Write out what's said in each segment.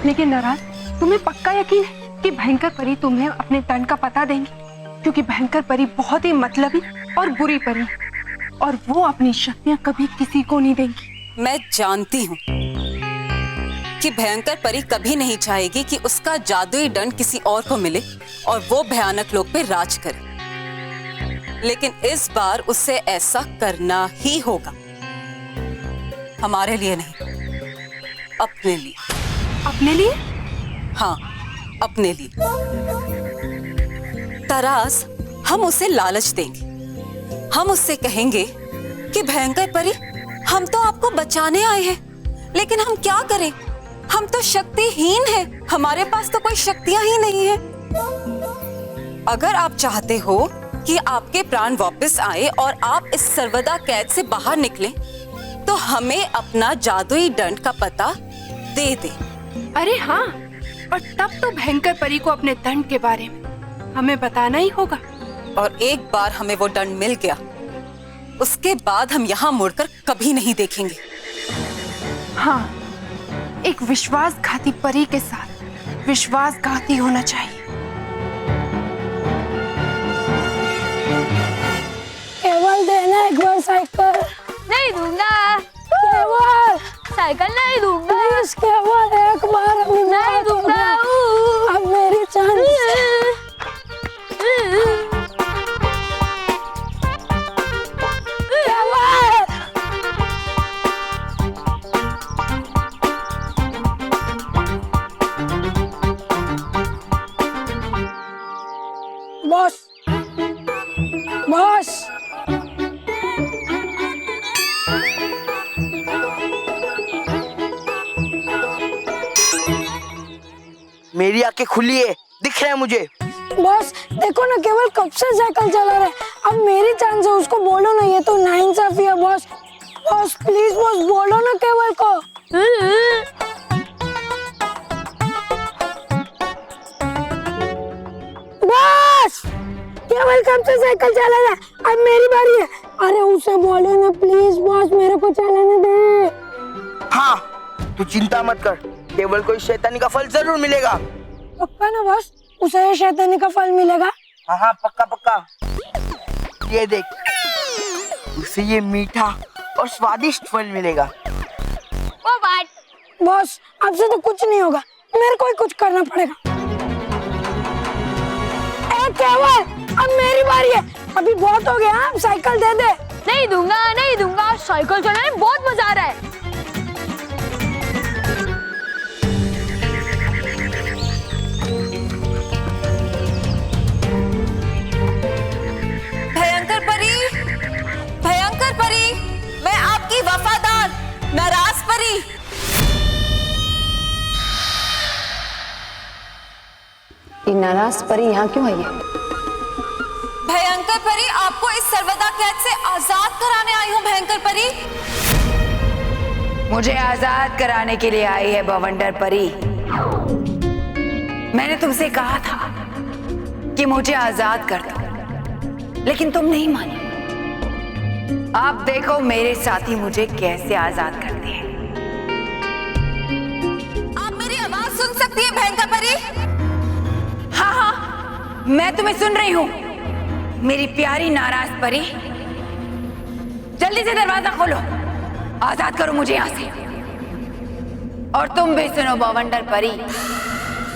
लेकिन नाराज, तुम्हें पक्का यकीन है कि भयंकर परी तुम्हें अपने दंड का पता देंगी? क्योंकि भयंकर परी बहुत ही मतलबी और बुरी परी है और वो अपनी शक्तियां कभी किसी को नहीं देंगी। मैं जानती हूँ कि भयंकर परी कभी नहीं चाहेगी कि उसका जादुई दंड किसी और को मिले और वो भयानक लोक पे राज करे। लेकिन इस बार उसे ऐसा करना ही होगा। हमारे लिए नहीं, अपने लिए। अपने लिए? हाँ, अपने लिए। तरास, हम उसे लालच देंगे। हम उससे कहेंगे कि भयंकर परी, हम तो आपको बचाने आए हैं, लेकिन हम क्या करें? हम तो शक्तिहीन हैं। हमारे पास तो कोई शक्तियां ही नहीं है। अगर आप चाहते हो कि आपके प्राण वापस आए और आप इस सर्वदा कैद से बाहर निकलें, तो हमें अपना जादुई दंड का पता दे दे। अरे हाँ, और तब तो भयंकर परी को अपने दंड के बारे में हमें बताना ही होगा। और एक बार हमें वो दंड मिल गया, उसके बाद हम यहाँ मुड़कर कभी नहीं देखेंगे। हाँ, एक विश्वासघाती परी के साथ विश्वासघाती होना चाहिए। केवल देना एक बार साइकिल। नहीं दूंगा। केवल साइकिल नहीं दूंगा। प्लीज केवल एक बार नहीं दूंगा। अब मेरी चांस। बॉस, बॉस, मेरी आंखें खुली है, दिख रहा है मुझे। बॉस देखो ना, केवल कब से साइकिल चला रहा है। अब मेरी चांस है, उसको बोलो ना, ये तो नाइंसाफी है बॉस। बॉस प्लीज बॉस, बोलो ना केवल को। बॉस केवल कब से साइकिल चला रहा है, अब मेरी बारी है। अरे उसे बोलो ना प्लीज बॉस, मेरे को चलाने दे। हाँ, तू चिंता मत कर, केवल को इस शैतानी का फल जरूर मिलेगा। पक्का ना बॉस, उसे ये शैतानी का फल मिलेगा? हाँ हाँ, पक्का पक्का। ये देख, उसे ये मीठा और स्वादिष्ट फल मिलेगा। वो बात। बॉस आपसे तो कुछ नहीं होगा, मेरे को ही कुछ करना पड़ेगा। ए केवल, अब मेरी बारी है। अभी बहुत हो गया, अब साइकिल दे दे। नहीं दूंगा, नहीं दूंगा। साइकिल चलाने में बहुत मजा आ रहा है। भयंकर परी, भयंकर परी, मैं आपकी वफादार नाराज परी। ये नाराज परी यहाँ क्यों आई है? भयंकर परी, आपको इस सर्वदा कैद से आजाद कराने आई हूँ। भयंकर परी, मुझे आजाद कराने के लिए आई है बवंडर परी। मैंने तुमसे कहा था कि मुझे आजाद कर दो, लेकिन तुम नहीं मानी। आप देखो मेरे साथी मुझे कैसे आजाद करते हैं। आप मेरी आवाज सुन सकती है भयंकर परी? हाँ हाँ, मैं तुम्हें सुन रही हूँ मेरी प्यारी नाराज परी। जल्दी से दरवाजा खोलो, आजाद करो मुझे यहाँ से। और तुम भी सुनो बवंडर परी,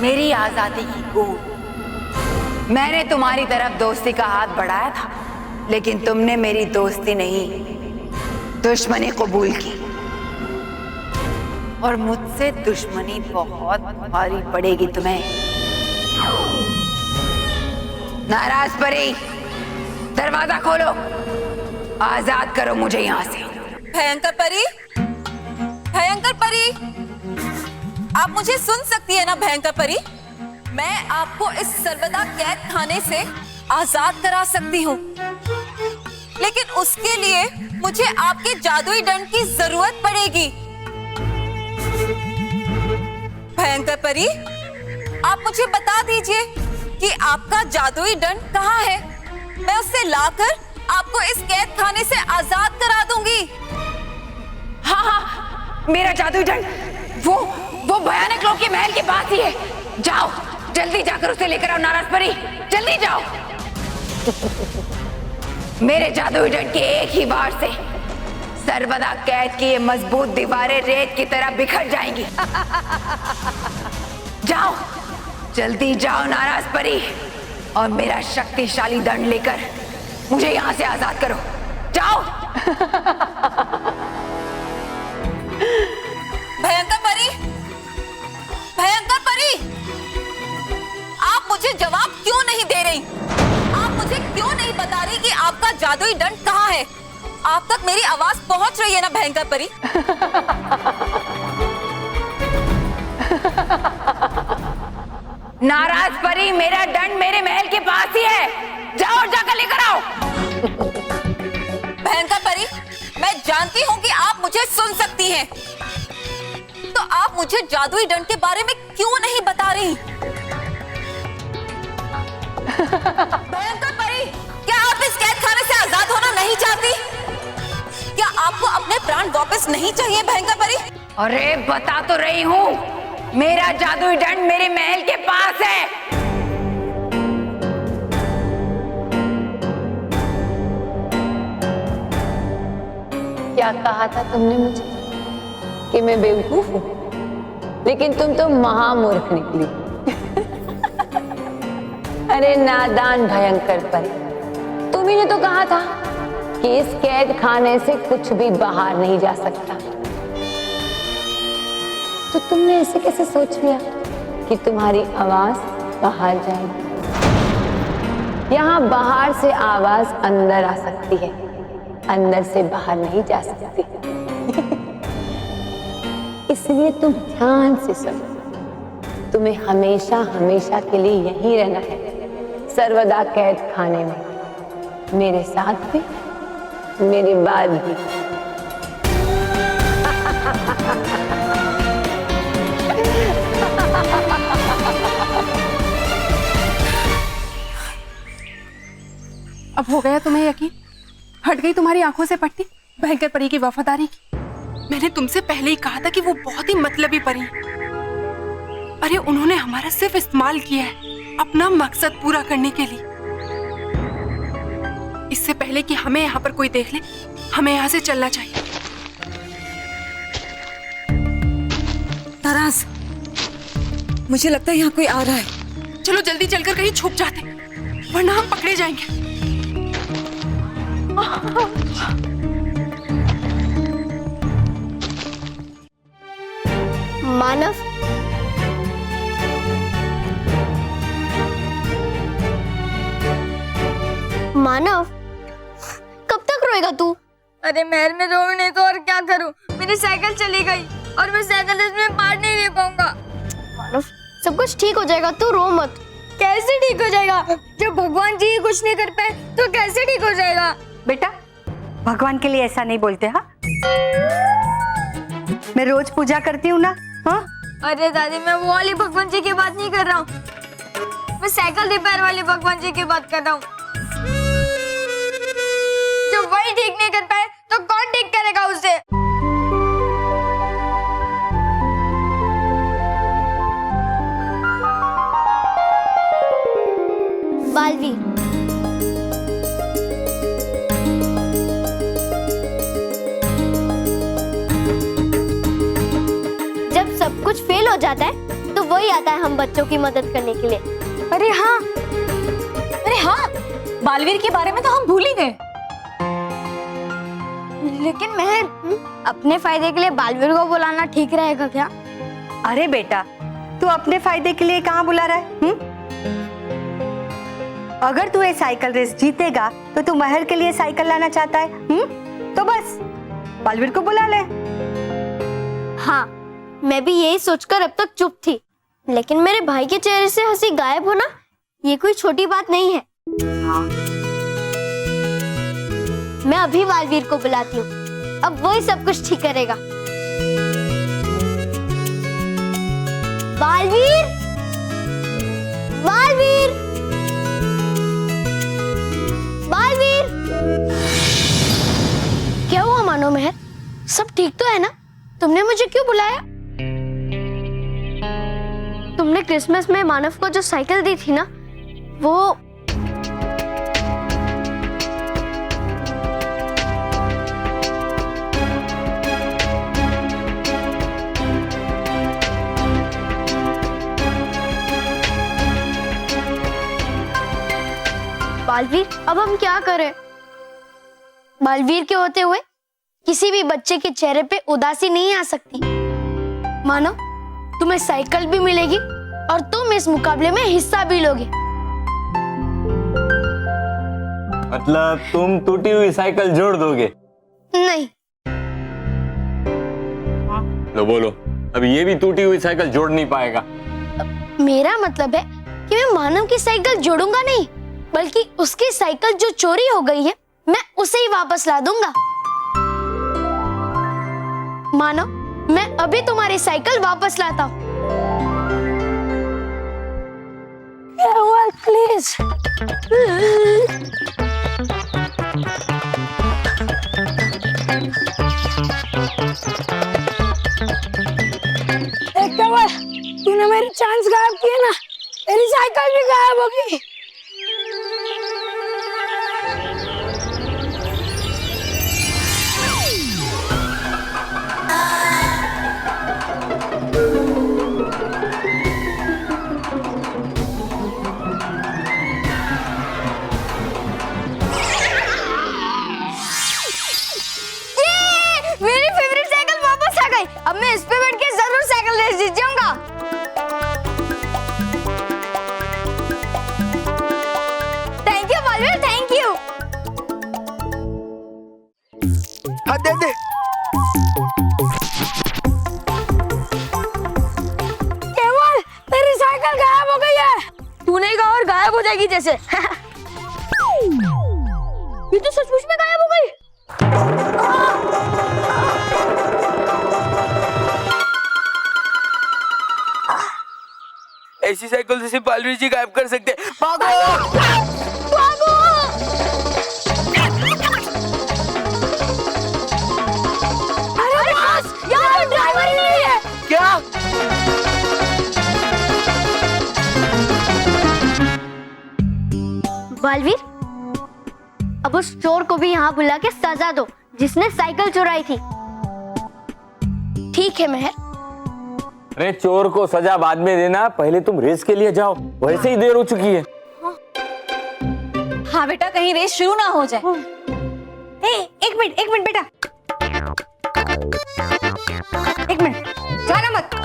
मेरी आजादी की गूंज। मैंने तुम्हारी तरफ दोस्ती का हाथ बढ़ाया था, लेकिन तुमने मेरी दोस्ती नहीं, दुश्मनी कबूल की। और मुझसे दुश्मनी बहुत भारी पड़ेगी तुम्हें। नाराज परी, दरवाजा खोलो, आजाद करो मुझे यहाँ से। भयंकर परी, भयंकर परी, आप मुझे सुन सकती है ना भयंकर परी? मैं आपको इस सर्वदा कैद खाने से आजाद करा सकती हूँ, लेकिन उसके लिए मुझे आपके जादुई दंड की जरूरत पड़ेगी। भयंकर परी, आप मुझे बता दीजिए कि आपका जादुई दंड कहाँ है। मैं उससे लाकर आपको इस कैद खाने से आजाद करा दूंगी। हाँ हाँ, मेरा जादुई दंड वो भयानक लोग के महल के पास ही है। जाओ, जल्दी जाकर उसे लेकर आओ नाराज परी, जल्दी जाओ। मेरे जादुई डंड के एक ही वार से सर्वदा कैद की ये मजबूत दीवारें रेत की तरह बिखर जाएंगी। जाओ, जल्दी जाओ नाराज परी, और मेरा शक्तिशाली दंड लेकर मुझे यहां से आजाद करो। जाओ। भयंकर परी, भयंकर परी, आप मुझे जवाब क्यों नहीं दे रही? आप मुझे क्यों नहीं बता रही कि आपका जादुई दंड कहाँ है? आप तक मेरी आवाज पहुंच रही है ना भयंकर परी? नाराज परी, मेरा दंड मेरे महल के पास ही है। जाओ और जाकर लेकर आओ। भयंकर परी, मैं जानती हूँ कि आप मुझे सुन सकती हैं, तो आप मुझे जादुई दंड के बारे में क्यों नहीं बता रही? भयंकर परी, क्या आप इस कैद खाने से आजाद होना नहीं चाहती? क्या आपको अपने प्राण वापस नहीं चाहिए भयंकर परी? अरे बता तो रही हूँ, मेरा जादुई दंड मेरे महल के पास है। क्या कहा था तुमने मुझे कि मैं बेवकूफ हूं? लेकिन तुम तो महामूर्ख निकली। अरे नादान भयंकर परी, तुम्ही ने तो कहा था कि इस कैद खाने से कुछ भी बाहर नहीं जा सकता। तो तुमने ऐसे कैसे सोच लिया कि तुम्हारी आवाज बाहर जाएगी? यहाँ बाहर से आवाज अंदर आ सकती है, अंदर से बाहर नहीं जा सकती। इसलिए तुम ध्यान से सुनो, तुम्हें हमेशा हमेशा के लिए यहीं रहना है, सर्वदा कैद खाने में, मेरे साथ भी, मेरे बाद भी। अब हो गया तुम्हें यकीन? हट गई तुम्हारी आंखों से पट्टी भयंकर परी की वफादारी की? मैंने तुमसे पहले ही कहा था कि वो बहुत ही मतलबी परी। अरे उन्होंने हमारा सिर्फ इस्तेमाल किया है अपना मकसद पूरा करने के लिए। इससे पहले कि हमें यहाँ पर कोई देख ले, हमें यहाँ से चलना चाहिए। नाराज, मुझे लगता है यहाँ कोई आ रहा है। चलो जल्दी चलकर कहीं छुप जाते, वरना हम पकड़े जाएंगे। मानव, मानव, कब तक रोएगा तू? अरे महल में रोऊं नहीं तो और क्या करूं? मेरी साइकिल चली गई और मैं साइकिल इसमें पार नहीं ले पाऊंगा। मानव, सब कुछ ठीक हो जाएगा, तू रो मत। कैसे ठीक हो जाएगा? जब भगवान जी ही कुछ नहीं कर पाए तो कैसे ठीक हो जाएगा? बेटा, भगवान के लिए ऐसा नहीं बोलते। हाँ, मैं रोज पूजा करती हूँ ना। हाँ, अरे दादी, मैं वो वाली भगवान जी की बात नहीं कर रहा हूँ, मैं साइकिल रिपेयर वाले भगवान जी की बात कर रहा हूँ। जब वही ठीक नहीं कर पाए तो कौन ठीक करेगा उसे? बालवीर, जब सब कुछ फेल हो जाता है तो वही आता है हम बच्चों की मदद करने के लिए। अरे हाँ, बालवीर के बारे में तो हम भूल ही गए। लेकिन मैं अपने फायदे के लिए बालवीर को बुलाना ठीक रहेगा क्या? अरे बेटा, तू अपने फायदे के लिए कहाँ बुला रहा है? अगर तू ये साइकिल रेस जीतेगा तो तू महल के लिए साइकिल लाना चाहता है। तो बस बालवीर को बुला ले। हाँ, मैं भी यही सोचकर अब तक चुप थी, लेकिन मेरे भाई के चेहरे से हंसी गायब होना ये कोई छोटी बात नहीं है। मैं अभी बालवीर को बुलाती हूँ, अब वही सब कुछ ठीक करेगा। बालवीर, बालवीर, बालवीर, क्या हुआ मानो मेहर? सब ठीक तो है ना? तुमने मुझे क्यों बुलाया? तुमने क्रिसमस में मानव को जो साइकिल दी थी ना, वो बालवीर, अब हम क्या करें? बालवीर के होते हुए किसी भी बच्चे के चेहरे पे उदासी नहीं आ सकती। मानो तुम्हें साइकिल भी मिलेगी और तुम इस मुकाबले में हिस्सा भी लोगे। मतलब तुम टूटी हुई साइकिल जोड़ दोगे? नहीं। लो बोलो, अब ये भी टूटी हुई साइकिल जोड़ नहीं पाएगा। मेरा मतलब है कि मैं मानव की साइकिल जोड़ूंगा नहीं, बल्कि उसकी साइकिल जो चोरी हो गई है मैं उसे ही वापस ला दूंगा। मानो मैं अभी तुम्हारी साइकिल वापस लाता हूँ। प्लीज। केवल तूने मेरी चांस गायब की है ना, तेरी साइकिल भी गायब होगी। मेरी फेवरेट साइकिल वापस आ गई। अब मैं इस पे बैठ के जरूर साइकिल रेस जीत जाऊंगा। Thank you Baalveer, thank you. हाँ दे दे। केवल तेरी साइकिल गायब हो गई है। तूने कहा और गायब हो जाएगी जैसे। ये तो सचमुच में गायब हो गई। ऐसी साइकिल से सिर्फ बालवीर जी गायब कर सकते हैं। भागो! भागो! अरे बॉस, यहाँ तो ड्राइवर ही नहीं है। क्या? बालवीर, अब उस चोर को भी यहाँ बुला के सजा दो जिसने साइकिल चुराई थी। ठीक है मेहर। अरे चोर को सजा बाद में देना, पहले तुम रेस के लिए जाओ, वैसे ही देर हो चुकी है। हाँ बेटा, कहीं रेस शुरू ना हो जाए। एक मिनट बेटा, एक मिनट, जाना मत।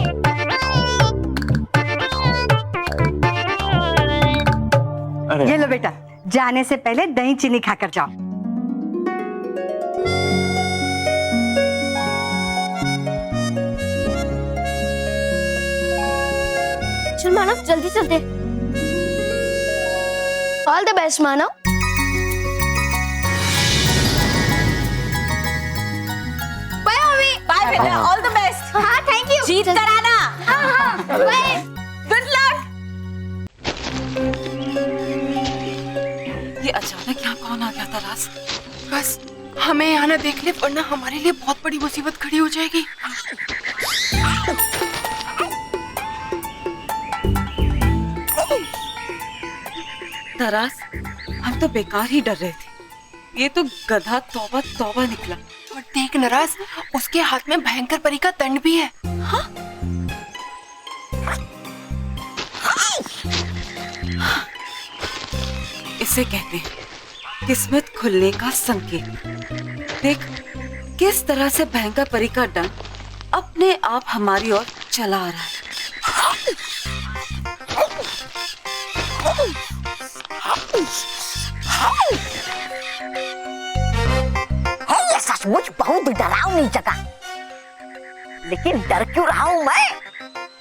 अरे ये लो बेटा, जाने से पहले दही चीनी खाकर जाओ। चल मानव, जल्दी चलते। All the best Manav. Bye mummy. Bye बेटा, ऑल द बेस्ट। हाँ थैंक यू। जीत कर आना। हाँ बाय। Good luck. ये अचानक यहाँ कौन आ गया था रास? बस हमें यहाँ ना देख ले, वरना हमारे लिए बहुत बड़ी मुसीबत खड़ी हो जाएगी। तरास, हम तो बेकार ही डर रहे थे। ये तो गधा तौबा तौबा निकला। और देख नराज, उसके हाथ में भयंकर परी का दंड भी है। हाँ? इसे कहते हैं किस्मत खुलने का संकेत। देख किस तरह से भयंकर परी का दंड अपने आप हमारी ओर चला आ रहा है। ये सचमुच बहुत डरावनी जगह, लेकिन डर क्यों रहा हूँ मैं?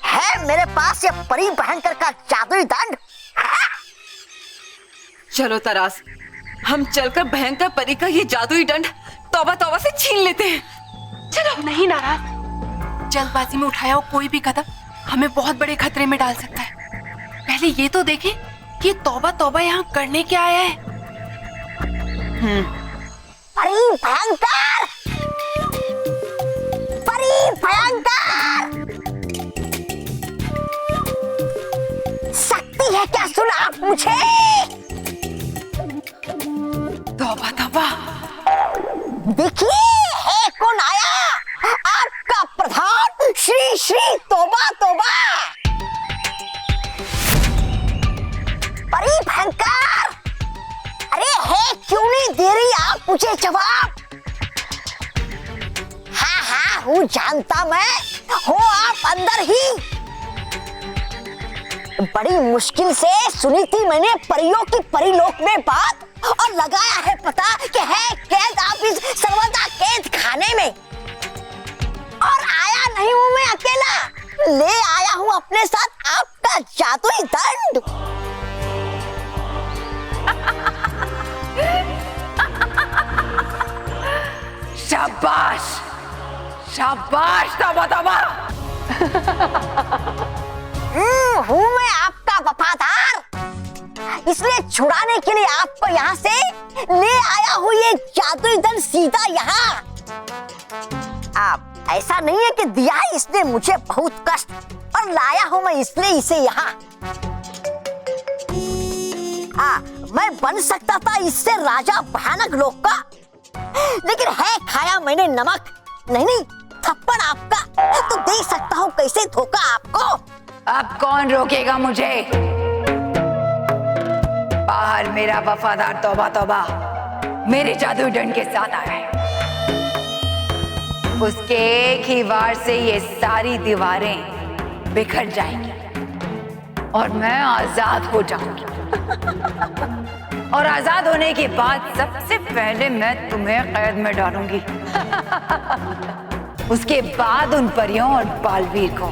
है मेरे पास ये परी भयंकर का जादुई दंड। चलो तरास, हम चलकर भयंकर परी का ये जादुई दंड तौबा तौबा से छीन लेते हैं। चलो। नहीं नाराज, जल्दबाजी में उठाया हुआ कोई भी कदम हमें बहुत बड़े खतरे में डाल सकता है। पहले ये तो देखें कि तौबा तौबा यहाँ करने क्या आया है। परी भयंकर, परी भयंकर। देखिए है कौन आया, आपका प्रधान श्री श्री तोबा तोबा। परी भयंकर, अरे है क्यों नहीं दे रही आप मुझे जवाब? हाँ हाँ हूँ जानता मैं, हो आप अंदर ही। बड़ी मुश्किल से सुनी थी मैंने परियों की परिलोक में बात, और लगाया है पता कि है कैद आप इस सर्वदा कैद खाने में। और आया नहीं हूँ मैं अकेला, ले आया हूँ अपने साथ आपका जादुई दंड। शाबाश शाबाश तौबा तौबा। हूँ मैं आपका वफादार, इसलिए छुड़ाने के लिए आपको यहाँ से ले आया हूँ ये जादुई दंड सीधा यहाँ। आप ऐसा नहीं है कि दिया है इसने मुझे बहुत कष्ट, और लाया हूँ मैं इसलिए इसे यहाँ। मैं बन सकता था इससे राजा भयानक लोक का, लेकिन है खाया मैंने नमक, नहीं थप्पड़ आपका, तो देख सकता हूँ कैसे धोखा आपको। अब कौन रोकेगा मुझे? बाहर मेरा वफादार तौबा तौबा मेरे जादुई दंड के साथ आया है। उसके एक ही वार से ये सारी दीवारें बिखर जाएंगी और मैं आजाद हो जाऊंगी। और आजाद होने के बाद सबसे पहले मैं तुम्हें कैद में डालूंगी। उसके बाद उन परियों और बालवीर को।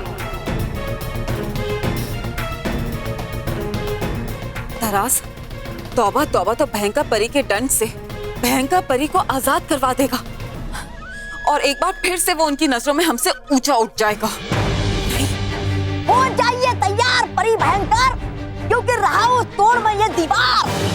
धरास, तौबा तौबा तो भयंकर परी के दंड से भयंकर परी को आजाद करवा देगा, और एक बार फिर से वो उनकी नजरों में हमसे ऊंचा उठ जाएगा। हो जाइए तैयार परी भयंकर, क्योंकि रहा हूं तोड़ में ये दीवार।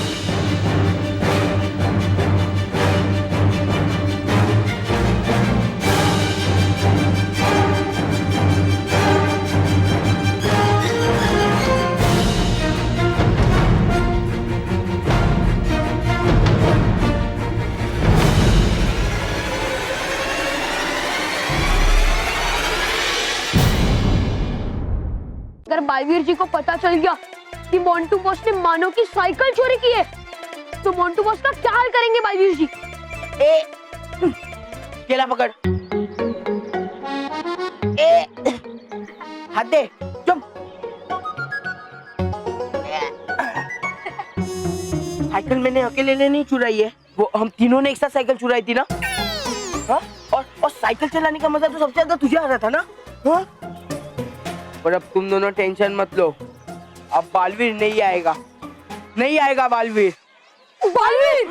अगर बालवीर जी को पता चल गया कि मोंटू बॉस ने मानव की साइकिल चोरी की है, तो मोंटू बॉस का क्या हाल करेंगे बालवीर जी? केला पकड़, हाथ दे, चुप। साइकिल मैंने अकेले नहीं चुराई है, वो हम तीनों ने एक साथ साइकिल चुराई थी ना। हाँ? और साइकिल चलाने का मजा तो सबसे ज्यादा तुझे आ रहा था ना। हाँ? और अब तुम दोनों टेंशन मत लो, अब बालवीर नहीं आएगा, नहीं आएगा बालवीर। बालवीर!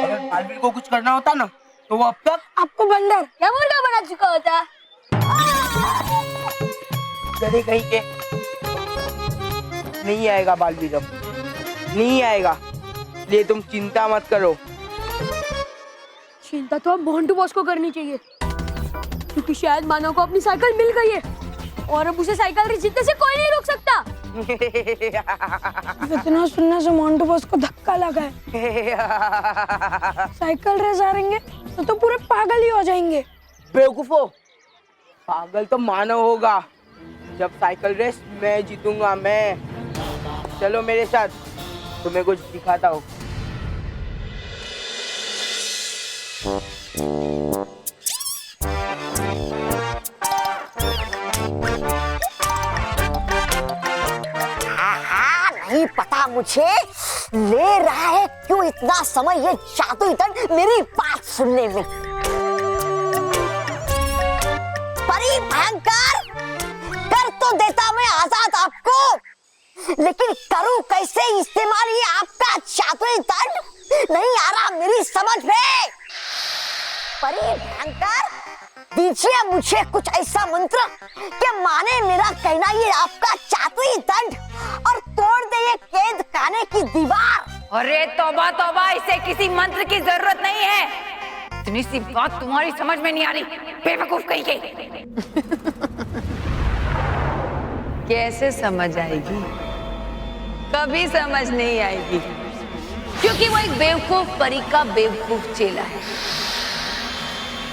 अगर बालवीर को कुछ करना होता ना, तो वो अब तक आपको बंदर या मुर्गा बना चुका होता। गधे कहीं के। नहीं आएगा बालवीर, अब नहीं आएगा, ये तुम चिंता मत करो। चिंता तो अब मोंटू बॉस को करनी चाहिए, क्योंकि शायद मानव को अपनी साइकिल मिल गई है और अब उसे साइकिल रेस जीतने से कोई नहीं रोक सकता। इतना सुनने से मोंटू बॉस को धक्का लगा है। साइकिल रेस हारेंगे तो पूरे पागल ही हो जाएंगे। बेवकूफो, पागल तो मानव होगा जब साइकिल रेस मैं जीतूंगा, मैं। चलो मेरे साथ, तुम्हें कुछ दिखाता हूँ। नहीं पता मुझे ले रहा है क्यों इतना समय ये जादुई दंड मेरी बात सुनने में। परी भयंकर, कर तो देता मैं आजाद आपको, लेकिन करूं कैसे इस्तेमाल ये आपका जादुई दंड, नहीं आ रहा मेरी समझ में। परी भयंकर, दीजिए मुझे कुछ ऐसा मंत्र कि माने मेरा कहना ये आपका जादुई दंड और तोड़ दे ये कैद खाने की दीवार। अरे तौबा तौबा, इसे किसी मंत्र की जरूरत नहीं है। इतनी सी बात तुम्हारी समझ में नहीं आ रही, बेवकूफ कहीं के। कैसे समझ आएगी? कभी समझ नहीं आएगी, क्योंकि वो एक बेवकूफ परी का बेवकूफ चेला है।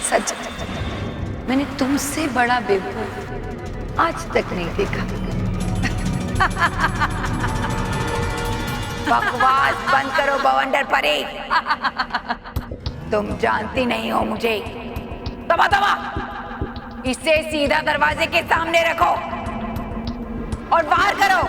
सच मैंने तुमसे बड़ा बेवकूफ आज तक नहीं देखा। बकवास बंद करो बवंडर परी। तुम जानती नहीं हो मुझे। तबा तबा इसे सीधा दरवाजे के सामने रखो और बाहर करो।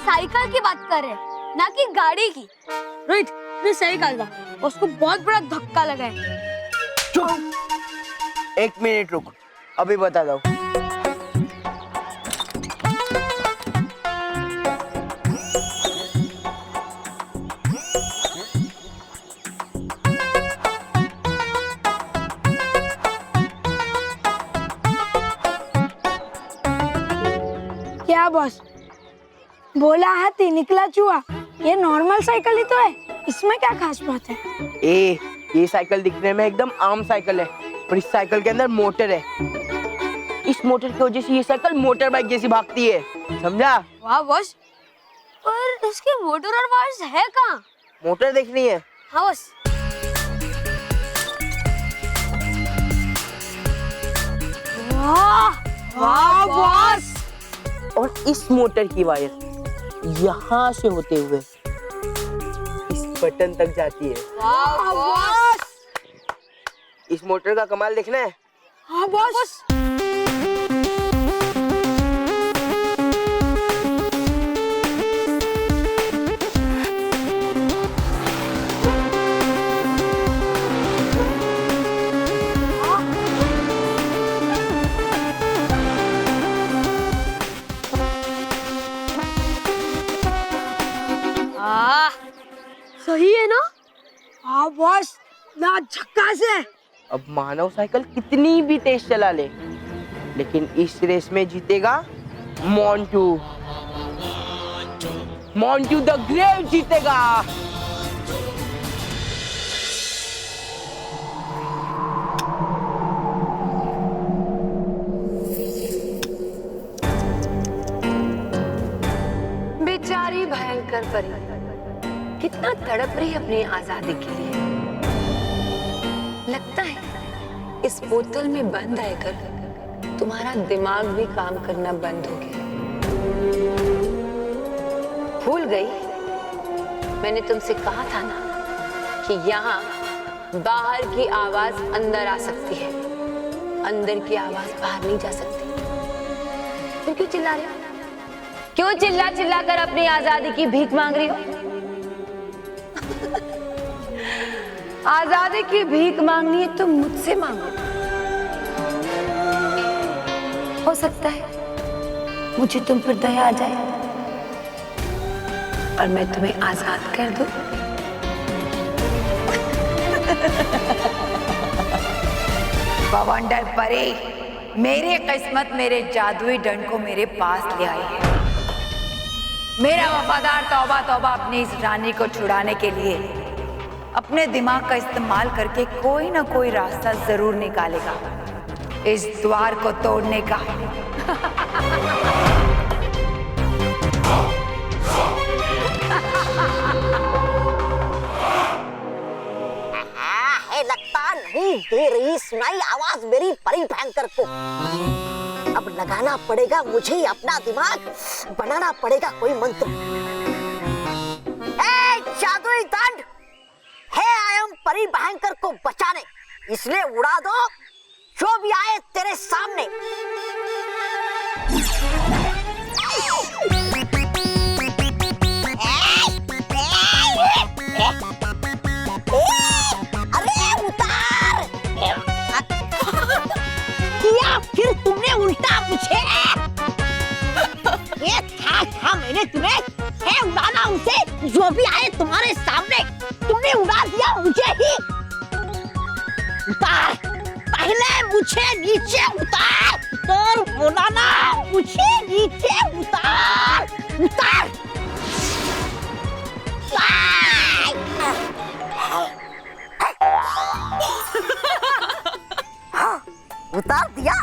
साइकिल की बात कर रहे, ना कि गाड़ी की। रोहित, तूने सही कहा, उसको बहुत बड़ा धक्का लगा है। चुप, 1 मिनट रुक, अभी बता दो। क्या बॉस, बोला हाथी निकला चूहा, ये नॉर्मल साइकिल ही तो है, इसमें क्या खास बात है? ये साइकिल दिखने में एकदम आम साइकिल है, पर इस साइकिल के अंदर मोटर है। इस मोटर की वजह से ये साइकिल मोटर बाइक जैसी भागती है, समझा? वाह बॉस, पर इसके मोटर और वायर्स है कहाँ? मोटर देखनी है? हाँ बॉस। वाह वाह बॉस, और इस मोटर की वायर यहाँ से होते हुए इस बटन तक जाती है। वाह बॉस, इस मोटर का कमाल देखना है? हाँ बॉस। सही है ना? हाँ बॉस, ना झक्कास है। अब मानव साइकिल कितनी भी तेज चला ले, लेकिन इस रेस में जीतेगा मोंटू। मोंटू द ग्रेट जीतेगा। बेचारी भयंकर परी कितना तड़प रही अपनी आजादी के लिए। लगता है इस बोतल में बंद रहकर तुम्हारा दिमाग भी काम करना बंद हो गया। भूल गई मैंने तुमसे कहा था ना कि यहाँ बाहर की आवाज अंदर आ सकती है, अंदर की आवाज बाहर नहीं जा सकती। फिर क्यों चिल्ला रही हो? क्यों चिल्ला चिल्ला कर अपनी आजादी की भीख मांग रही हो? आजादी की भीख मांगनी है तो मुझसे मांगो। हो सकता है मुझे तुम पर दया आ जाए और मैं तुम्हें आजाद कर दूं। बवंडर परी, मेरी किस्मत मेरे जादुई डंड को मेरे पास ले आई है। मेरा वफादार तौबा तौबा अपनी इस रानी को छुड़ाने के लिए अपने दिमाग का इस्तेमाल करके कोई ना कोई रास्ता जरूर निकालेगा इस द्वार को तोड़ने का। है लगता नहीं दे रही सुनाई आवाज मेरी परी भयंकर को। अब लगाना पड़ेगा मुझे अपना दिमाग, बनाना पड़ेगा कोई मंत्र। जादुई दंड है, आई एम परी भयंकर को बचाने, इसलिए उड़ा दो जो भी आए तेरे सामने। अरे उतार किया फिर तुमने उल्टा मुझे। ये था मैंने तुम्हें है उड़ाना उसे, जो भी आए तुम्हारे सामने तुमने उड़ा दिया मुझे ही। उतार पहले मुझे नीचे उतार, तो बोला ना मुझे नीचे उतार, उतार, हाँ उतार दिया।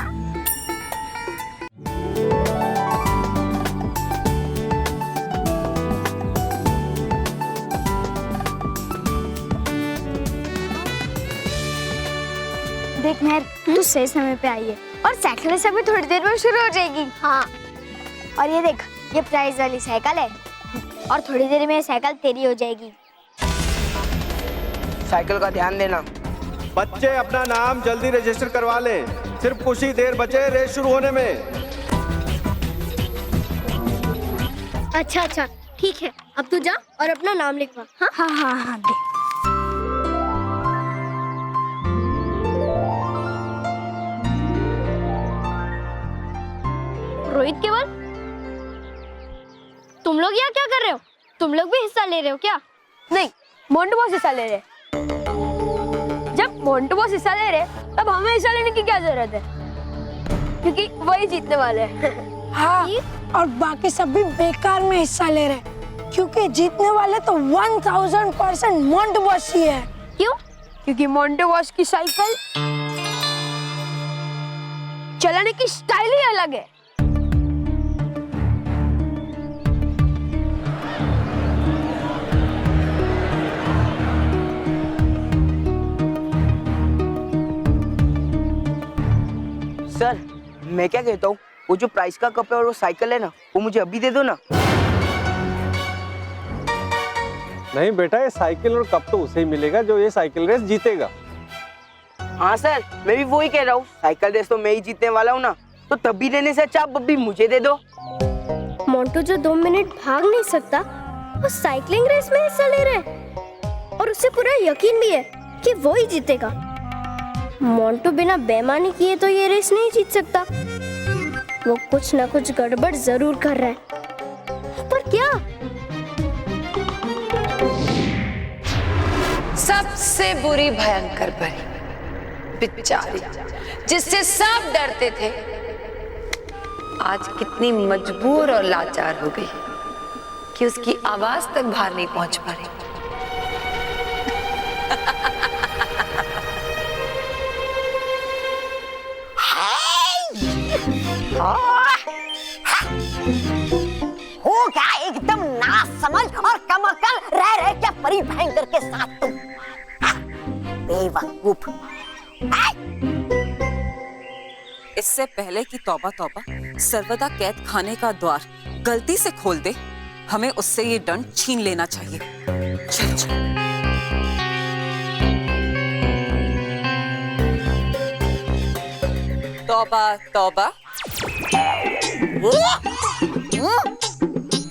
देख मेहर, तू सही समय पे आई है और साइकिल रेस अभी थोड़ी देर में शुरू हो जाएगी। हाँ, और ये देख, ये प्राइज वाली साइकिल है और थोड़ी देर में ये साइकिल तेरी हो जाएगी। साइकिल का ध्यान देना। बच्चे अपना नाम जल्दी रजिस्टर करवा लें, सिर्फ कुछ ही देर बचे रेस शुरू होने में। अच्छा अच्छा ठीक है, अब तू जा और अपना नाम लिखवा। हाँ हाँ हाँ हाँ दे। रोहित केवल, तुम लोग यहाँ क्या कर रहे हो? तुम लोग भी हिस्सा ले रहे हो क्या? नहीं, मोंटू बॉस हिस्सा ले रहे। जब मोंटू बॉस हिस्सा ले रहे तब हमें हिस्सा लेने की क्या जरूरत है, क्योंकि वही जीतने वाले हैं। हाँ, और बाकी सब भी बेकार में हिस्सा ले रहे, क्योंकि जीतने वाले तो 1000% मोंटू बॉस ही है। क्यों? क्योंकि मोंटू बॉस की साइकिल चलाने की स्टाइल ही अलग है। सर मैं क्या कहता हूँ, वो जो प्राइस का कप है और वो साइकिल है ना, वो मुझे अभी दे दो ना। नहीं बेटा, ये साइकिल और कप तो उसे ही मिलेगा जो ये साइकिल रेस जीतेगा। हाँ सर, मैं भी वही कह रहा हूँ, साइकिल रेस तो मैं ही जीतने वाला हूँ ना, तो तब भी देने से अच्छा आप अभी मुझे दे दो। मोंटू जो 2 मिनट भाग नहीं सकता, वो साइकिलिंग रेस में हिस्सा ले रहे हैं और उसे पूरा यकीन भी है कि वो ही जीतेगा। मोंटू बिना बेईमानी किए तो ये रेस नहीं जीत सकता। वो कुछ ना कुछ गड़बड़ जरूर कर रहा है, पर क्या? सबसे बुरी भयंकर परी बेचारी, जिससे सब डरते थे, आज कितनी मजबूर और लाचार हो गई कि उसकी आवाज तक बाहर नहीं पहुंच पा रही। हो गया एकदम ना समझ और कमअकल रह रहे क्या परी भयंकर के साथ तुम, बेवकूफ। इससे पहले कि तौबा तौबा सर्वदा कैद खाने का द्वार गलती से खोल दे, हमें उससे ये दंड छीन लेना चाहिए। चल चल। तौबा तौबा।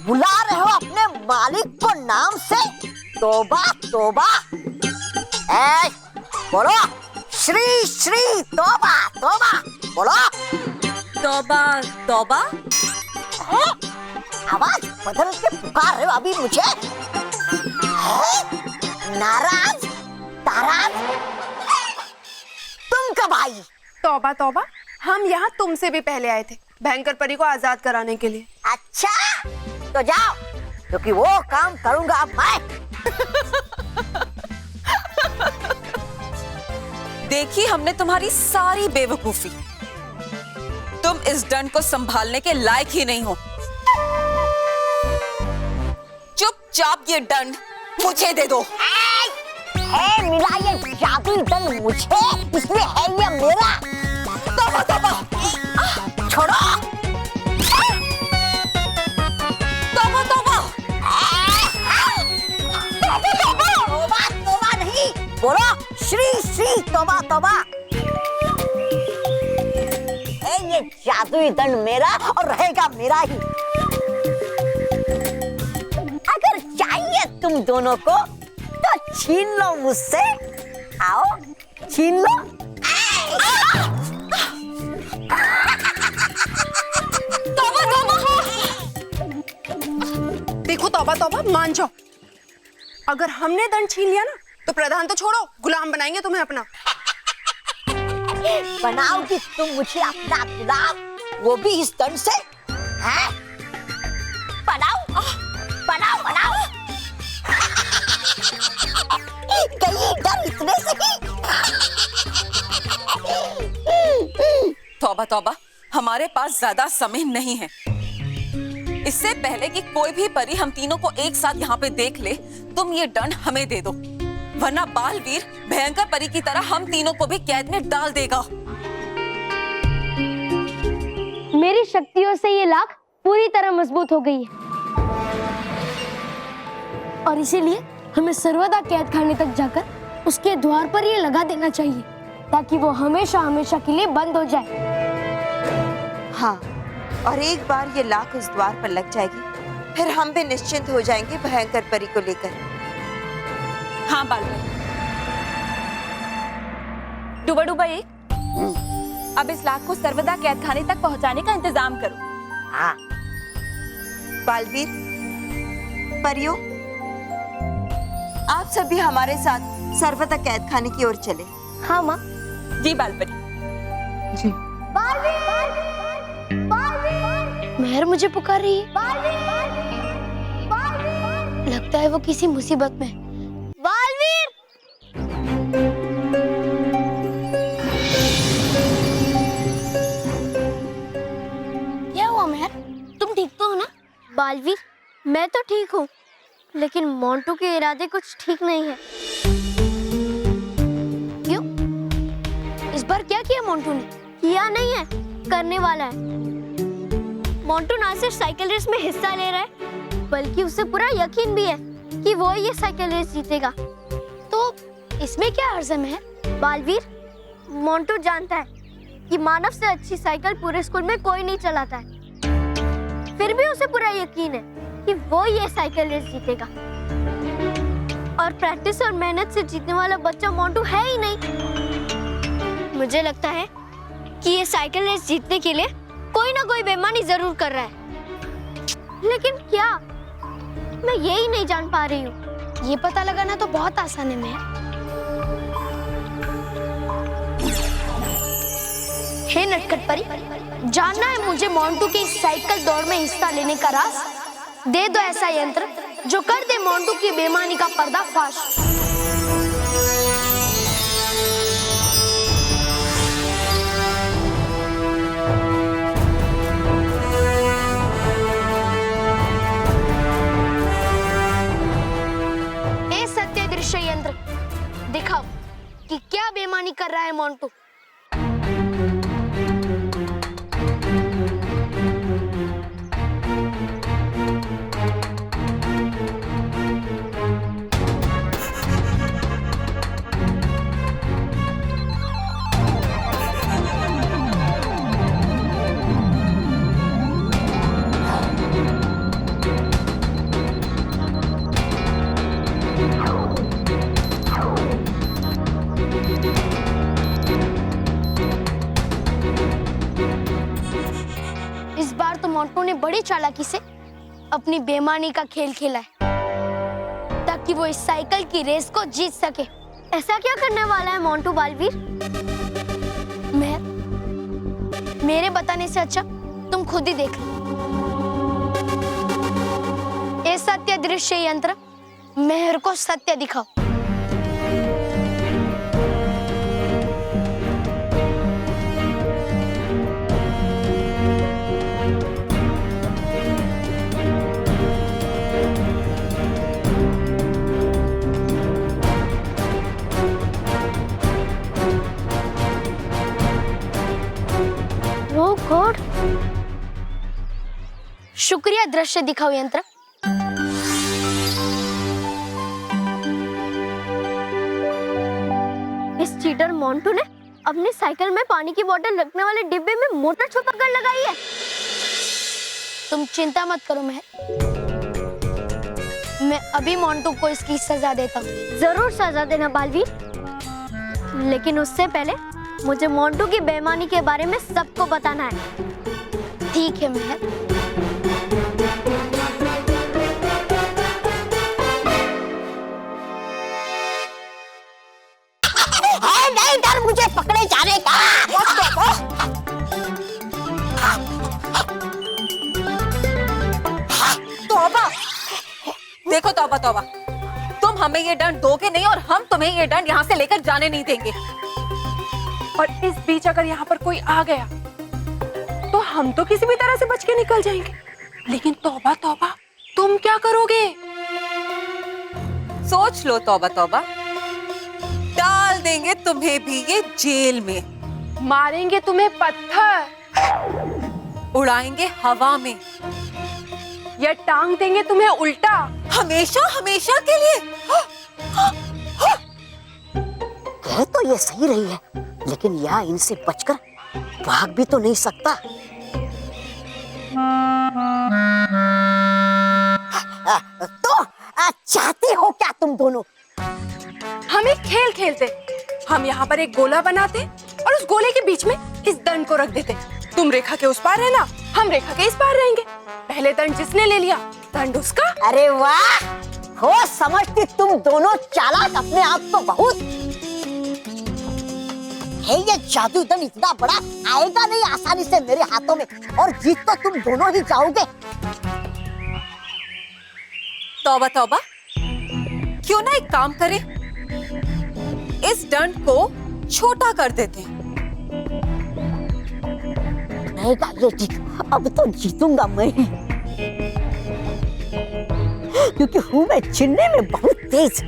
बुला रहे हो अपने मालिक को नाम से? तोबा तोबा। ऐ, बोलो श्री श्री तोबा तोबा, बोलो तौबा तौबा। आवाज बदल के पुकार रहे हो अभी मुझे? नाराज ताराज, तुम कब आई? तौबा तौबा, हम यहाँ तुमसे भी पहले आए थे भयंकर परी को आजाद कराने के लिए। अच्छा तो जाओ, क्योंकि वो काम करूंगा अब मैं। देखी हमने तुम्हारी सारी बेवकूफी। तुम इस दंड को संभालने के लायक ही नहीं हो। चुपचाप ये दंड मुझे दे दो। मिला ये जादुई दंड मुझे, इसलिए है ये मेरा। तोबा तोबा, छोड़ो। तोबा तोबा, तोबा तोबा नहीं, बोलो श्री श्री तोबा तोबा। ये जादुई दंड मेरा और रहेगा मेरा ही। अगर चाहिए तुम दोनों को तो छीन लो मुझसे। आओ छीन लो। तौबा तौबा। देखो तौबा तौबा, मान जाओ। अगर हमने दंड छीन लिया ना तो प्रधान तो छोड़ो, गुलाम बनाएंगे तुम्हें अपना। बनाओगी तुम मुझे अपना गुलाम, वो भी इस दंड से? हैं? बनाओ बनाओ बनाओ। गई डर इतने से ही। तौबा तौबा, हमारे पास ज्यादा समय नहीं है। इससे पहले कि कोई भी परी हम तीनों को एक साथ यहाँ पे देख ले, तुम ये दंड हमें दे दो, वरना बालवीर भयंकर परी की तरह हम तीनों को भी कैद में डाल देगा। मेरी शक्तियों से ये लाख पूरी तरह मजबूत हो गई है और इसीलिए हमें सर्वदा कैद खाने तक जाकर उसके द्वार पर ये लगा देना चाहिए ताकि वो हमेशा हमेशा के लिए बंद हो जाए। हाँ, और एक बार ये लाख उस द्वार पर लग जाएगी, फिर हम भी निश्चिंत हो जाएंगे भयंकर परी को लेकर। हाँ बालवीर, डूबा डूबा एक, अब इस लाख को सर्वदा कैद खाने तक पहुंचाने का इंतजाम करो। हाँ। बालवीर, परियों, आप सभी हमारे साथ सर्वदा कैद खाने की ओर चले। हाँ माँ। जी बालपरी। जी। मेहर मुझे पुकार रही है। लगता है वो किसी मुसीबत में है। बालवीर! क्या हुआ मेहर? तुम ठीक तो हो ना? बालवीर, मैं तो ठीक हूँ, लेकिन मोंटू के इरादे कुछ ठीक नहीं है। क्यों? इस बार क्या किया मोंटू ने? किया नहीं है, करने वाला है। मोंटू ना सिर्फ साइकिल रेस में हिस्सा ले रहा है, बल्कि उसे पूरा यकीन भी है कि वो ये साइकिल रेस जीतेगा। तो इसमें क्या हर्ज़म है? बालवीर, मोंटू जानता है कि मानव से अच्छी साइकिल पूरे स्कूल में कोई नहीं चलाता है, फिर भी उसे पूरा यकीन है कि वो ये साइकिल रेस जीतेगा। और प्रैक्टिस और मेहनत से जीतने वाला बच्चा मोंटू है ही नहीं। मुझे लगता है कि ये साइकिल रेस जीतने के लिए कोई ना कोई बेईमानी जरूर कर रहा है, लेकिन क्या? मैं यही नहीं जान पा रही हूँ। ये पता लगाना तो बहुत आसान है मेहर। हे नटखट परी, जानना है मुझे मोंटू की इस साइकिल दौड़ में हिस्सा लेने का राज? दे दो ऐसा यंत्र जो कर दे मोंटू की बेईमानी का पर्दाफाश। ए सत्य दृश्य यंत्र, दिखाओ कि क्या बेईमानी कर रहा है मोंटू। मोंटू ने बड़ी चालाकी से अपनी बेईमानी का खेल खेला है ताकि वो इस साइकिल की रेस को जीत सके। ऐसा क्या करने वाला है मोंटू बालवीर? मेरे बताने से अच्छा तुम खुद ही देख लो। ये सत्य दृश्य यंत्र, मेहर को सत्य दिखाओ। शुक्रिया दृश्य दिखाओ यंत्र। इस चीटर मोंटू ने अपनी साइकिल में पानी की बोतल रखने वाले डिब्बे में मोटर छुपा कर लगाई है। तुम चिंता मत करो महर, मैं अभी मोंटू को इसकी सजा देता हूँ। जरूर सजा देना बालवीर, लेकिन उससे पहले मुझे मोंटू की बेईमानी के बारे में सबको बताना है। ठीक है महर। नहीं डर मुझे पकड़े जाने का। तौबा, देखो तौबा तौबा, तुम हमें ये दंड दोगे नहीं और हम तुम्हें ये दंड यहाँ से लेकर जाने नहीं देंगे। और इस बीच अगर यहाँ पर कोई आ गया तो हम तो किसी भी तरह से बच के निकल जाएंगे, लेकिन तौबा तौबा तुम क्या करोगे? सोच लो तौबा तौबा, डाल देंगे तुम्हें भी ये जेल में, मारेंगे तुम्हें पत्थर, उड़ाएंगे हवा में, या टांग देंगे तुम्हें उल्टा, हमेशा हमेशा के लिए। कह तो ये सही रही है, लेकिन यह इनसे बचकर भाग भी तो नहीं सकता। तो चाहते हो क्या तुम दोनों? हम एक खेल खेलते, हम यहाँ पर एक गोला बनाते और उस गोले के बीच में इस दंड को रख देते। तुम रेखा के उस पार रहना, हम रेखा के इस पार रहेंगे। पहले दंड जिसने ले लिया दंड उसका। अरे वाह, हो समझती तुम दोनों चालाक अपने आप तो बहुत है। ये जादू दंड इतना बड़ा आएगा नहीं आसानी से मेरे हाथों में, और जीत तो तुम दोनों ही जाओगे। तौबा तौबा, क्यों ना एक काम करें, इस दंड को छोटा कर देते हैं। रहेगा ये जीत, अब तो जीतूंगा मैं, क्योंकि हूँ मैं चिढ़ने में बहुत तेज।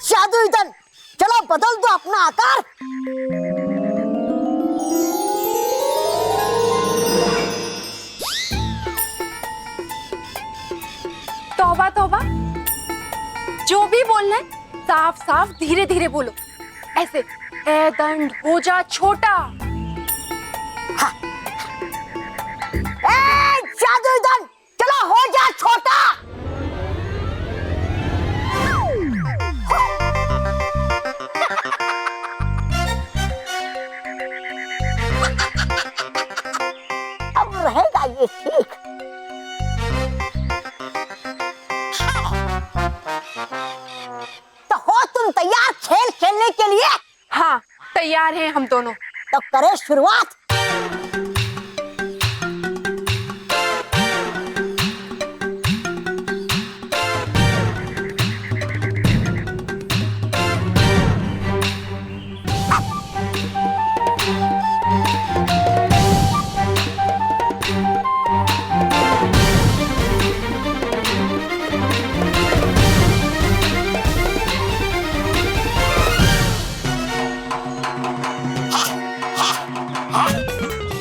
जादू दंड, चलो बदल दो अपना आकार। तौबा तौबा, जो भी बोलना है साफ साफ धीरे धीरे बोलो, ऐसे ए दंड हो जा छोटा। हाँ। जादू दंड, चलो हो जा छोटा। अब रहेगा ये ठीक। तो हो तुम तैयार खेल खेलने के लिए? हाँ तैयार हैं हम दोनों। तो करें शुरुआत।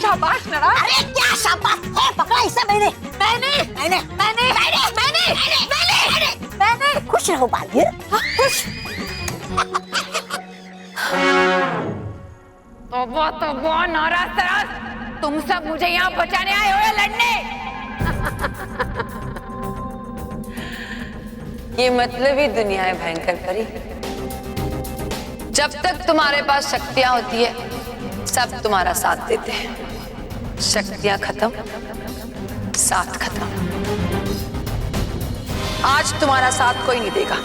शाबाश नाराज। अरे क्या शाबाश है, पकड़ा इसे मैंने। मैंने खुश रहो बालवीर, खुश। तो नाराज तराज, तुम सब मुझे यहाँ बचाने आए हो या लड़ने? ये मतलबी दुनिया है भयंकर परी। जब तक तुम्हारे पास शक्तियां होती है सब तुम्हारा साथ देते हैं, शक्तियां खत्म साथ खत्म। आज तुम्हारा साथ कोई नहीं देगा,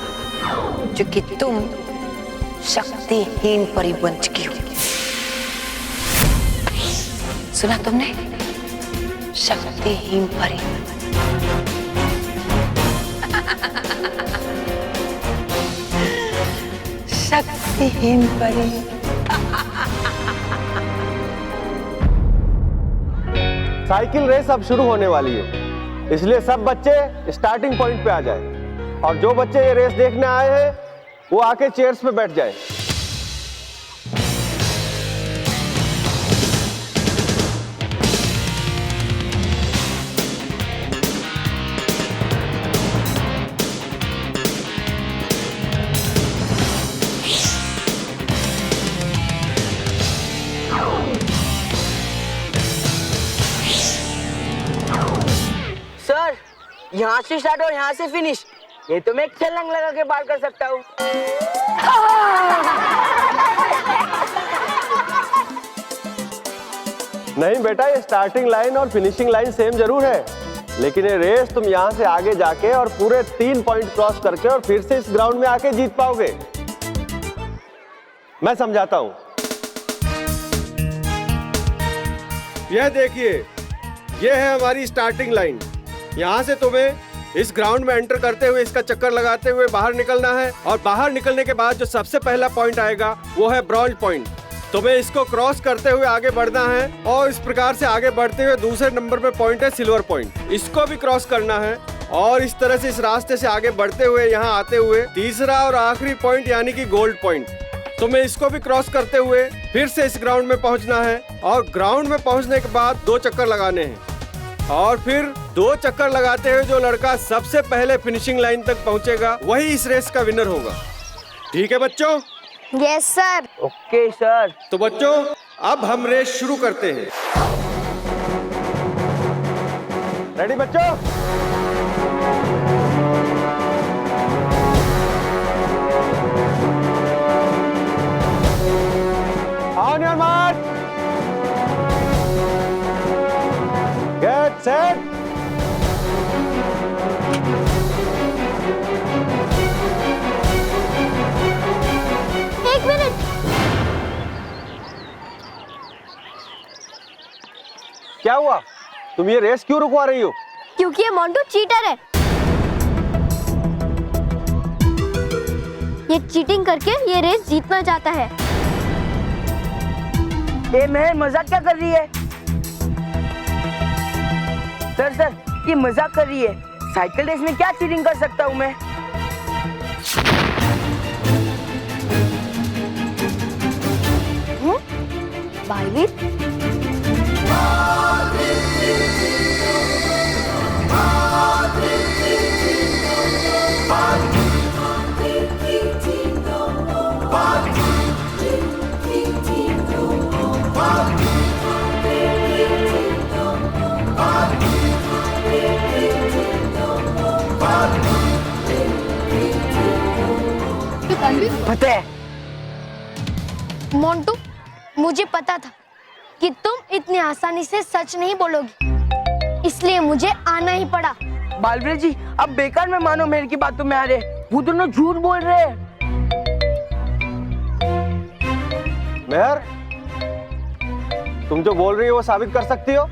क्योंकि तुम शक्तिहीन परी बन चुकी हो। सुना तुमने, शक्तिहीन परी। शक्तिहीन परी। साइकिल रेस अब शुरू होने वाली है, इसलिए सब बच्चे स्टार्टिंग पॉइंट पे आ जाए, और जो बच्चे ये रेस देखने आए हैं वो आके चेयर्स पे बैठ जाए। यहाँ से स्टार्ट और यहाँ से फिनिश, ये तो मैं एक छलांग लगा के पार कर सकता हूँ। नहीं बेटा, ये स्टार्टिंग लाइन और फिनिशिंग लाइन सेम जरूर है, लेकिन ये रेस तुम यहाँ से आगे जाके और पूरे 3 पॉइंट क्रॉस करके और फिर से इस ग्राउंड में आके जीत पाओगे। मैं समझाता हूँ। यह देखिए, यह है हमारी स्टार्टिंग लाइन। यहाँ से तुम्हें इस ग्राउंड में एंटर करते हुए इसका चक्कर लगाते हुए बाहर निकलना है, और बाहर निकलने के बाद जो सबसे पहला पॉइंट आएगा वो है ब्रॉन्ज पॉइंट। तुम्हें इसको क्रॉस करते हुए आगे बढ़ना है, और इस प्रकार से आगे बढ़ते हुए दूसरे नंबर पे पॉइंट है सिल्वर पॉइंट, इसको भी क्रॉस करना है, और इस तरह से इस रास्ते से आगे बढ़ते हुए यहाँ आते हुए तीसरा और आखिरी पॉइंट यानी कि गोल्ड पॉइंट, तुम्हें इसको भी क्रॉस करते हुए फिर से इस ग्राउंड में पहुंचना है, और ग्राउंड में पहुंचने के बाद 2 चक्कर लगाने हैं, और फिर 2 चक्कर लगाते हुए जो लड़का सबसे पहले फिनिशिंग लाइन तक पहुंचेगा वही इस रेस का विनर होगा। ठीक है बच्चों? Yes sir. Okay sir. तो बच्चों, अब हम रेस शुरू करते हैं। रेडी बच्चों? On your mark. Get set. एक मिनट, क्या हुआ? तुम ये रेस क्यों रुकवा रही हो? क्योंकि ये मोंटू चीटर है। ये चीटिंग करके ये रेस जीतना चाहता है। ए मैं मजाक क्या कर रही है? सर ये मजाक कर रही है। साइकिल रेस में क्या चीटिंग कर सकता हूँ मैं? बालवीर, पता है मोंटू, मुझे पता था कि तुम इतनी आसानी से सच नहीं बोलोगी, इसलिए मुझे आना ही पड़ा। बालवीर जी, अब बेकार में मानो मेरे की बातों में आ रहे, वो दोनों झूठ बोल रहे हैं। मेहर, तुम जो बोल रही हो वो साबित कर सकती हो?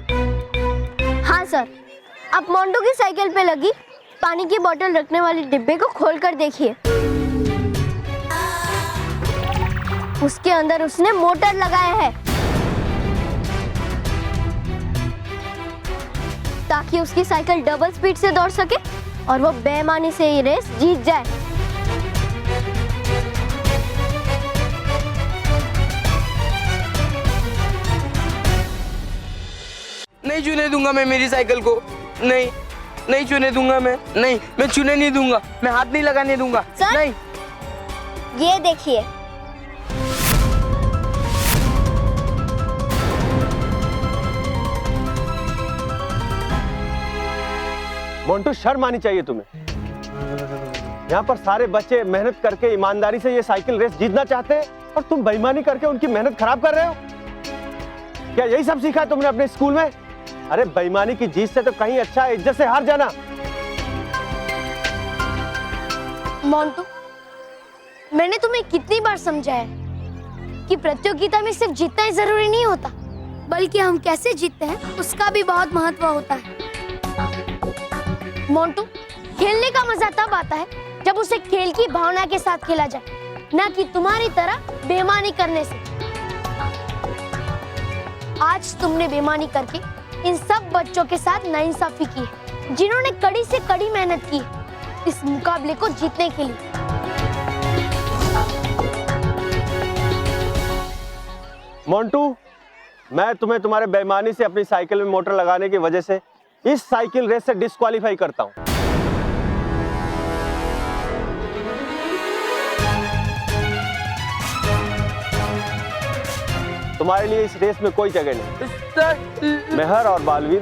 हाँ सर, आप मोंटू की साइकिल पे लगी पानी की बोतल रखने वाले डिब्बे को खोलकर देखिए। उसके अंदर उसने मोटर लगाया है ताकि उसकी साइकिल डबल स्पीड से दौड़ सके और वो बेईमानी से ये रेस जीत जाए। नहीं छूने दूंगा मैं मेरी साइकिल को। नहीं छूने दूंगा मैं छूने नहीं दूंगा, मैं हाथ नहीं लगाने दूंगा। सर? नहीं। ये देखिए, मोंटू, शर्म आनी चाहिए तुम्हें। यहाँ पर सारे बच्चे मेहनत करके ईमानदारी से ये साइकिल रेस जीतना चाहते हैं, और तुम बेईमानी करके उनकी मेहनत खराब कर रहे हो। क्या यही सब सीखा तुमने अपने स्कूल में? अरे बेईमानी की जीत से तो कहीं अच्छा इज्जत से हार जाना। मोंटू, मैंने तुम्हें कितनी बार समझाया कि प्रतियोगिता में सिर्फ जीतना ही जरूरी नहीं होता, बल्कि हम कैसे जीतते हैं उसका भी बहुत महत्व होता है। मोंटू, खेलने का मजा तब आता है जब उसे खेल की भावना के साथ खेला जाए, ना कि तुम्हारी तरह बेईमानी करने से। आज तुमने बेईमानी करके इन सब बच्चों के साथ नाइंसाफी की है, जिन्होंने कड़ी से कड़ी मेहनत की है इस मुकाबले को जीतने के लिए। मोंटू, मैं तुम्हें तुम्हारे बेईमानी से अपनी साइकिल में मोटर लगाने की वजह से इस साइकिल रेस से डिस्क्वालीफाई करता हूं। तुम्हारे लिए इस रेस में कोई जगह नहीं। सर। मेहर और बालवीर,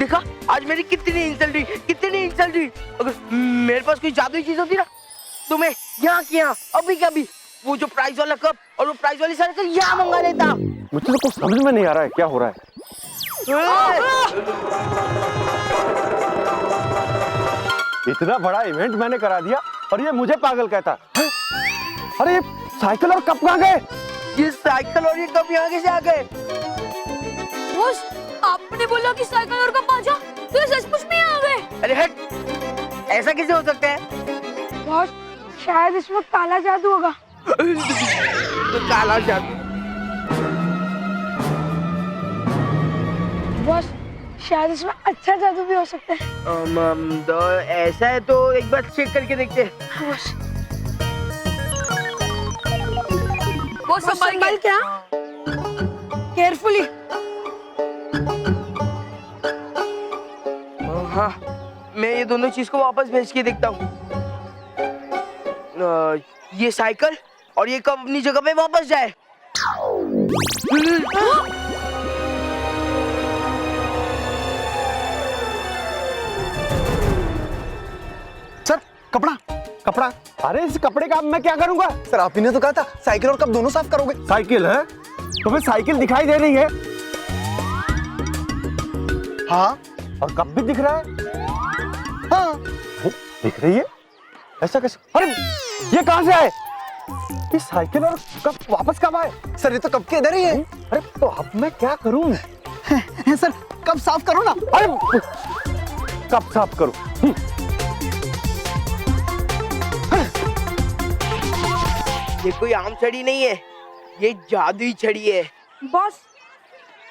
देखा आज मेरी कितनी इंसल्ट हुई, कितनी इंसल्ट हुई। अगर मेरे पास कोई जादुई चीज होती ना तो मैं यहाँ की यहाँ अभी के अभी वो जो प्राइस वाला कप और वो प्राइस वाली साइकिल यहाँ मंगा लेता। मुझे तो कुछ समझ में नहीं आ रहा है क्या हो रहा है। इतना बड़ा इवेंट मैंने करा दिया और ये मुझे पागल कहता है। अरे ये साइकिल और कप कहाँ गए? ये साइकिल और ये कप यहाँ कैसे आ गए? बॉस आपने बोला कि साइकिल और कप आ जा, तो ये सचमुच में आ गए। अरे हट, ऐसा कैसे हो सकता है? बॉस शायद इसमें काला जादू होगा। तो काला जादू। बॉस शायद इसमें अच्छा जादू भी हो सकता है। तो ऐसा है तो एक बार चेक करके देखते हैं। बॉस संभाल क्या? केयरफुली। हाँ, मैं ये दोनों चीज को वापस भेज के देखता हूँ। ये साइकिल और ये कब अपनी जगह पे वापस जाए। सर कपड़ा कपड़ा? अरे इस कपड़े का अब मैं क्या करूंगा? सर आप ही ने तो कहा था साइकिल और कप दोनों साफ करोगे। साइकिल है? तुम्हें साइकिल दिखाई दे रही है? हाँ। और कप भी दिख रहा है? हाँ दिख रही है? ऐसा कैसे? अरे ये कहां से आए? ये साइकिल और कप वापस कब आए? सर ये तो कप के इधर ही है। अरे तो अब मैं क्या करूं? सर कप साफ करो ना। अरे कप साफ करो। ये कोई आम छड़ी नहीं है, ये जादुई छड़ी है। बॉस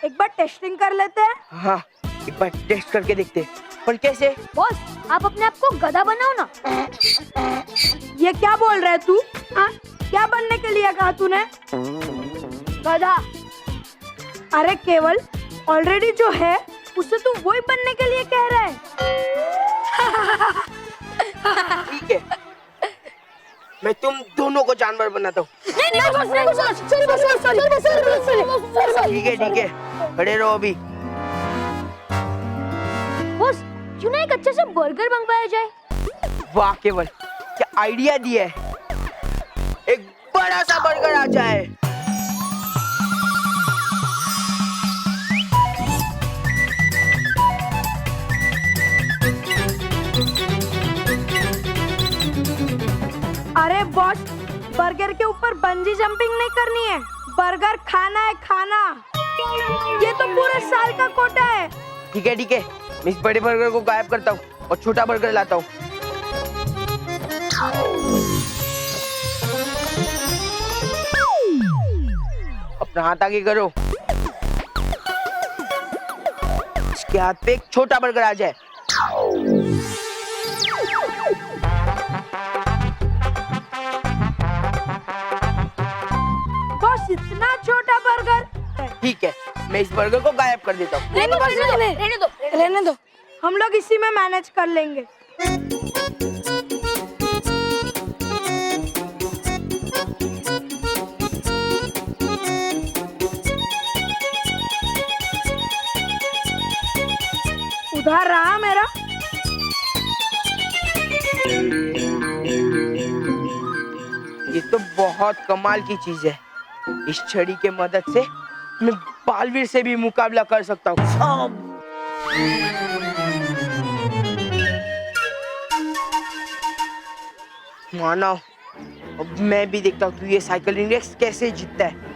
एक बार टेस्टिंग कर लेते हैं। हाँ एक बार टेस्ट करके देखते हैं। पर कैसे? बॉस आप अपने आप को गधा बनाओ ना। ये क्या बोल रहा है तू? हाँ? क्या बनने के लिए कहा तूने? गधा? अरे केवल ऑलरेडी जो है उससे तू वही बनने के लिए कह रहा है। ठीक है, मैं तुम दोनों को जानवर बनाता हूँ। ठीक है, खड़े रहो अभी। बॉस क्यों ना एक अच्छे से बर्गर मंगवाया जाए? वाह केवल, क्या आइडिया दिया है। एक बड़ा सा बर्गर आ जाए। अरे बॉस बर्गर के ऊपर बंजी जंपिंग नहीं करनी है, बर्गर खाना है, खाना। ये तो पूरे साल का कोटा है। ठीक है, मैं इस बड़े बर्गर को गायब करता हूँ और छोटा बर्गर लाता हूँ। अपना हाथ आगे करो, इसके हाथ पे एक छोटा बर्गर आ जाए। बॉस इतना छोटा बर्गर? ठीक है, मैं इस बर्गर को गायब कर देता हूँ। रहने दो, हम लोग इसी में मैनेज कर लेंगे। उधार रहा मेरा। ये तो बहुत कमाल की चीज है। इस छड़ी के मदद से मैं बालवीर से भी मुकाबला कर सकता हूँ। मानो अब मैं भी देखता हूँ तू ये साइकिलिंग रेस कैसे जीतता है।